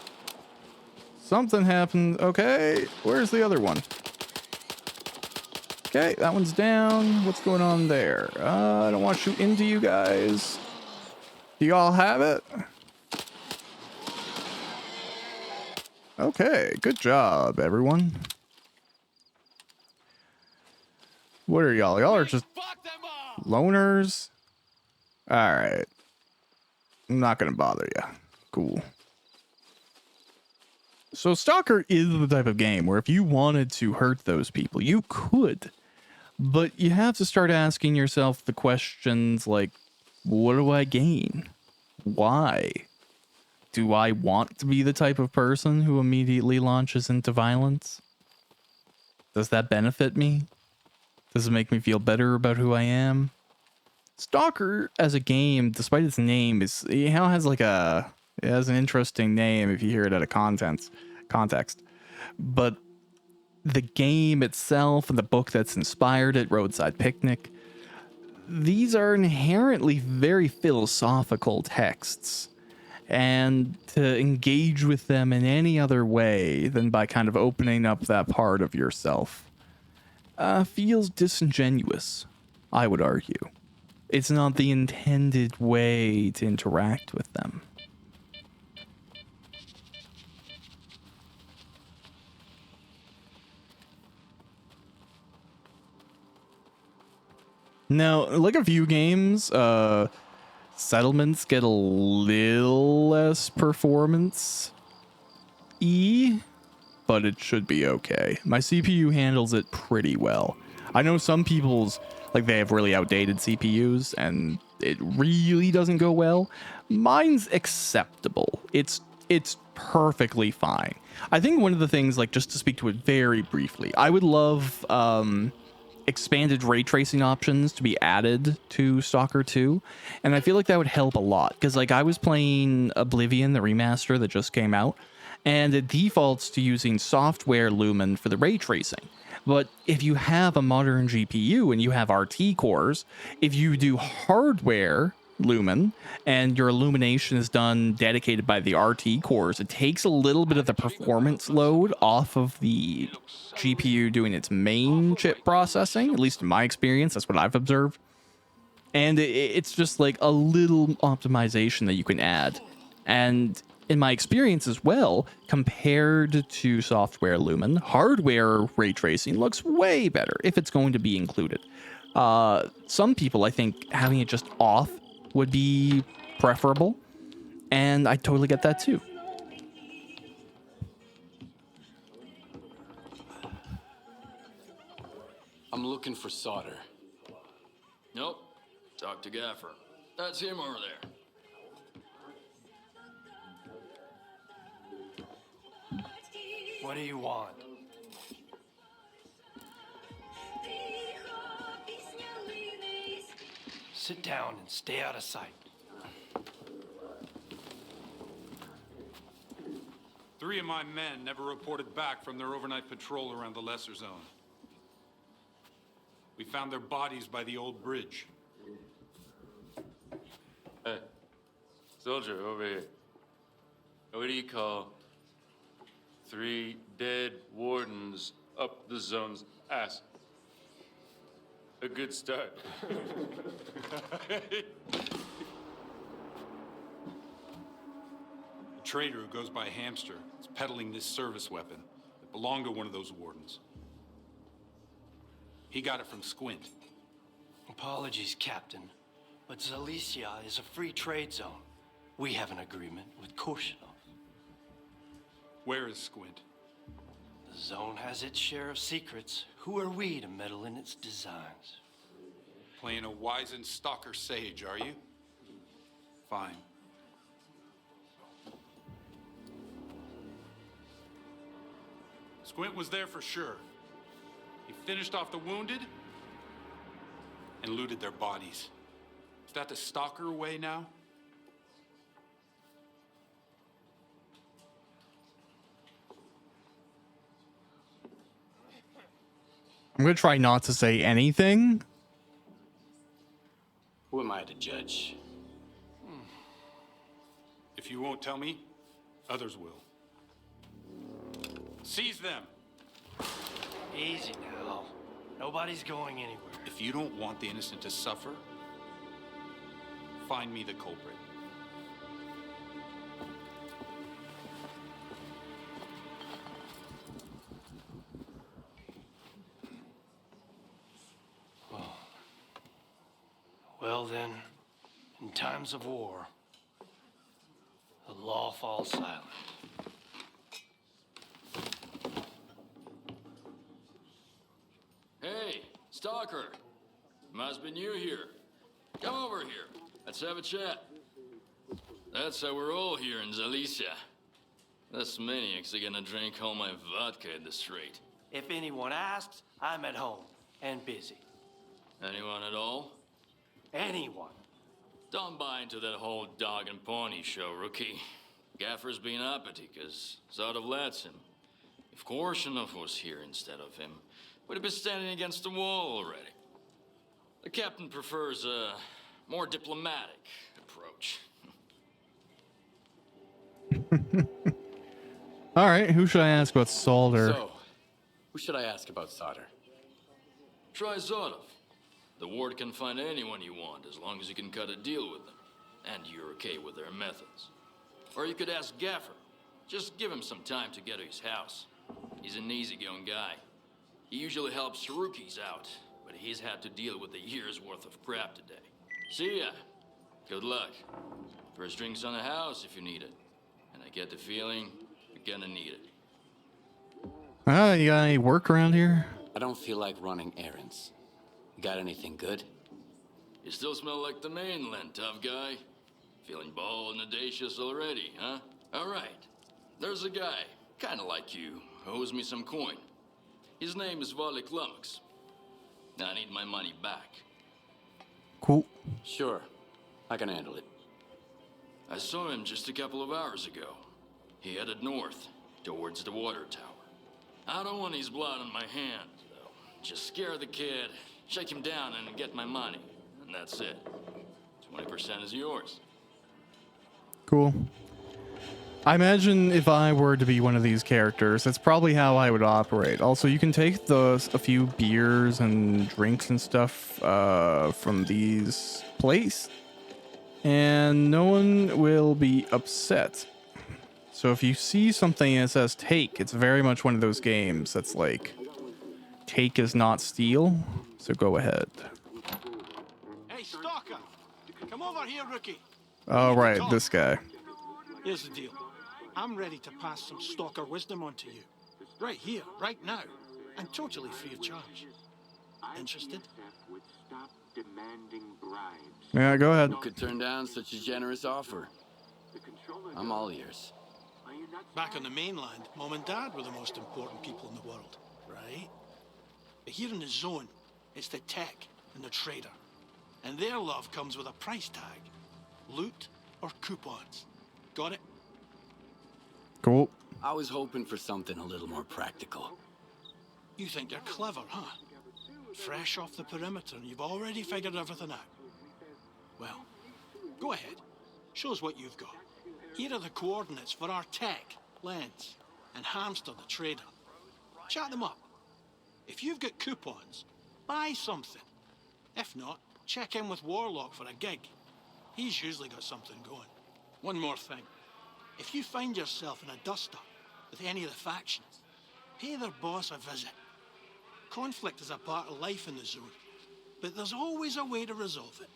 Something happened. Okay, where's the other one? Okay, that one's down. What's going on there? I don't want to shoot into you guys. Do you all have it? Okay, good job, everyone. What are y'all? Y'all are just loners? Alright. I'm not gonna bother you. Cool. So Stalker is the type of game where if you wanted to hurt those people, you could. But you have to start asking yourself the questions like, what do I gain? Why? Do I want to be the type of person who immediately launches into violence? Does that benefit me? Does it make me feel better about who I am? Stalker as a game, despite its name, is has like it has an interesting name if you hear it out of context. But the game itself and the book that's inspired it, Roadside Picnic, these are inherently very philosophical texts. And to engage with them in any other way than by kind of opening up that part of yourself feels disingenuous, I would argue. It's not the intended way to interact with them. No, like a few games, settlements get a little less performance but it should be okay. My CPU handles it pretty well. I know some people's, like, they have really outdated CPUs and it really doesn't go well. Mine's acceptable. It's perfectly fine. I think one of the things, like, just to speak to it very briefly, I would love expanded ray tracing options to be added to S.T.A.L.K.E.R 2, and I feel like that would help a lot, because, like, I was playing Oblivion, the remaster that just came out, and it defaults to using software lumen for the ray tracing. But if you have a modern GPU and you have RT cores, if you do hardware lumen and your illumination is done dedicated by the RT cores, it takes a little bit of the performance load off of the GPU doing its main chip processing. At least in my experience, that's what I've observed. And it's just like a little optimization that you can add. And in my experience as well, compared to software lumen, hardware ray tracing looks way better if it's going to be included. Some people, I think, having it just off would be preferable, and I totally get that too. I'm looking for solder. Nope. Talk to Gaffer. That's him over there. What do you want? Sit down and stay out of sight. 3 of my men never reported back from their overnight patrol around the lesser zone. We found their bodies by the old bridge. Hey, soldier, over here. What do you call 3 dead wardens up the zone's ass? A good start. A trader who goes by Hamster is peddling this service weapon that belonged to one of those wardens. He got it from Squint. Apologies, Captain, but Zalicia is a free trade zone. We have an agreement with Korshunov. Where is Squint? The zone has its share of secrets. Who are we to meddle in its designs? Playing a wizened stalker sage, are you? Fine. Squint was there for sure. He finished off the wounded and looted their bodies. Is that the stalker way now? I'm going to try not to say anything. Who am I to judge? If you won't tell me, others will. Seize them! Easy now. Nobody's going anywhere. If you don't want the innocent to suffer, find me the culprit. Well then, in times of war, the law falls silent. Hey, Stalker. Must be new here. Come over here. Let's have a chat. That's how we're all here in Zalicia. This maniac's are gonna drink all my vodka in the street. If anyone asks, I'm at home and busy. Anyone at all? Anyone. Don't buy into that whole dog and pony show, rookie. Gaffer's been uppity, cause Zodov lets him. If Korshunov was here instead of him, we'd have been standing against the wall already. The captain prefers a more diplomatic approach. All right, who should I ask about solder? So, who should I ask about solder? Try Zodov. The ward can find anyone you want as long as you can cut a deal with them. And you're okay with their methods. Or you could ask Gaffer. Just give him some time to get to his house. He's an easygoing guy. He usually helps rookies out, but he's had to deal with a year's worth of crap today. See ya. Good luck. First drinks on the house if you need it. And I get the feeling you're gonna need it. You got any work around here? I don't feel like running errands. You got anything good? You still smell like the mainland, tough guy. Feeling bold and audacious already, huh? All right. There's a guy, kinda like you, who owes me some coin. His name is S.T.A.L.K.E.R. I need my money back. Cool. Sure. I can handle it. I saw him just a couple of hours ago. He headed north, towards the water tower. I don't want his blood on my hands, though. Just scare the kid, shake him down, and get my money. And that's it. 20% is yours. Cool. I imagine if I were to be one of these characters, that's probably how I would operate. Also, you can take a few beers and drinks and stuff from these places, and no one will be upset. So if you see something that says take, it's very much one of those games that's like, take is not steal, so go ahead. Hey, Stalker! Come over here, rookie. Oh, right, this guy. Here's the deal. I'm ready to pass some Stalker wisdom on to you. Right here, right now. And totally free of charge. Interested? Yeah, go ahead. Who could turn down such a generous offer? I'm all ears. Back on the mainland, Mom and Dad were the most important people in the world, right? But here in the zone, it's the tech and the trader. And their love comes with a price tag. Loot or coupons. Got it? Cool. I was hoping for something a little more practical. You think they're clever, huh? Fresh off the perimeter and you've already figured everything out. Well, go ahead. Show us what you've got. Here are the coordinates for our tech, Lens, and Hamster the trader. Chat them up. If you've got coupons, buy something. If not, check in with Warlock for a gig. He's usually got something going. One more thing. If you find yourself in a dust-up with any of the factions, pay their boss a visit. Conflict is a part of life in the zone, but there's always a way to resolve it.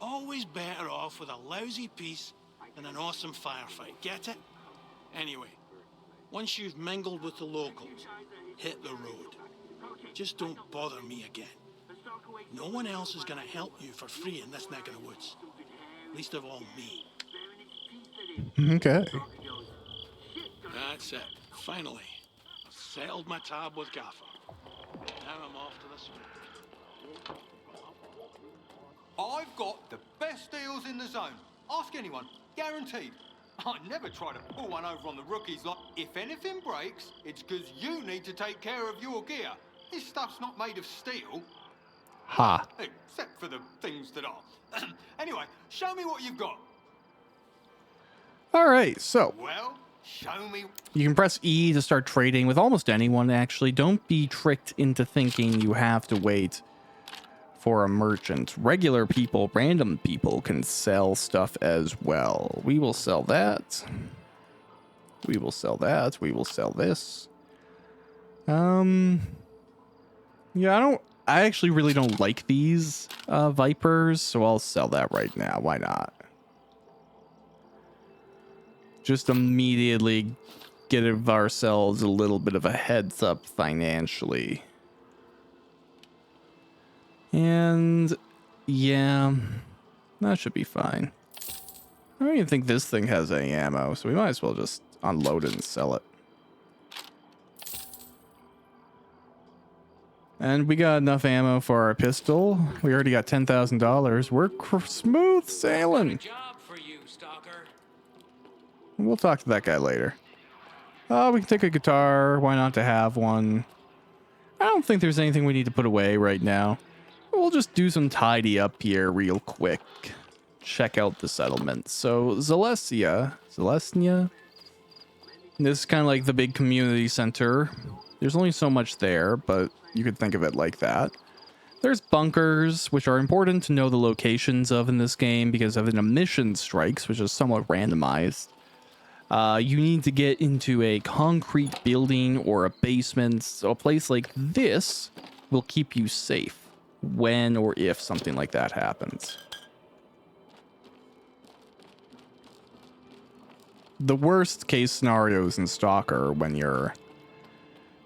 Always better off with a lousy peace than an awesome firefight, get it? Anyway, once you've mingled with the locals, hit the road. Just don't bother me again. No one else is gonna help you for free in this neck of the woods. Least of all me. Okay. That's it. Finally. I've settled my tab with Gaffer. Now I'm off to the swamp. I've got the best deals in the zone. Ask anyone. Guaranteed. I never try to pull one over on the rookies like, if anything breaks, it's because you need to take care of your gear. This stuff's not made of steel. Ha. Except for the things that are. Anyway, show me what you've got. All right, so Well, show me. you can press E to start trading with almost anyone, actually. Don't be tricked into thinking you have to wait for a merchant. Regular people, random people can sell stuff as well. We will sell that. We will sell that. We will sell this. Yeah, I actually really don't like these Vipers, so I'll sell that right now. Why not? Just immediately give ourselves a little bit of a heads up financially. And yeah, that should be fine. I don't even think this thing has any ammo, so we might as well just unload it and sell it. And we got enough ammo for our pistol. We already got $10,000. We're smooth sailing. Job for you, Stalker. We'll talk to that guy later. We can take a guitar. Why not to have one? I don't think there's anything we need to put away right now. We'll just do some tidy up here real quick. Check out the settlement. So Zelestia. This is kind of like the big community center. There's only so much there, but you could think of it like that. There's bunkers, which are important to know the locations of in this game because of an emission strikes, which is somewhat randomized. You need to get into a concrete building or a basement. So a place like this will keep you safe. when or if something like that happens. The worst case scenarios in S.T.A.L.K.E.R are when you're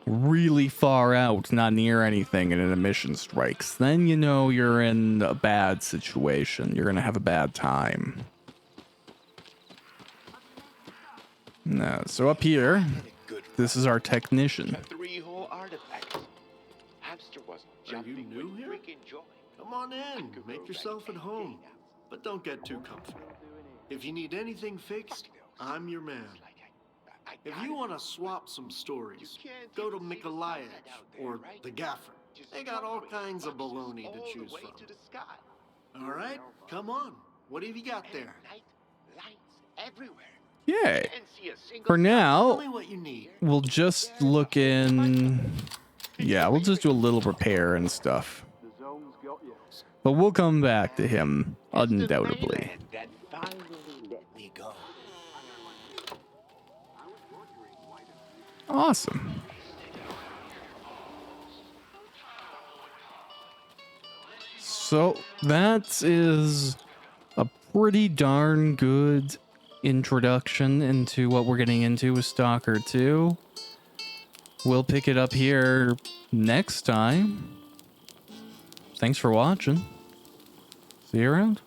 really far out, not near anything, and an emission strikes. Then you know you're in a bad situation. You're going to have a bad time. No, so up here, this is our technician. 3 whole artifacts. Hamster was jumping new with here? freaking joy. Come on in, make yourself at home. But don't get too comfortable. If you need anything fixed, I'm your man. If you want to swap some stories, go to Mikolaevich or the Gaffer. They got all kinds of baloney to choose from. All right, come on. What have you got there? Yay. For now, Tell me what you need. we'll just look in... Yeah, we'll just do a little repair and stuff. But we'll come back to him, undoubtedly. That finally let me go. Awesome. So that is a pretty darn good introduction into what we're getting into with S.T.A.L.K.E.R 2. We'll pick it up here next time. Thanks for watching. See you around.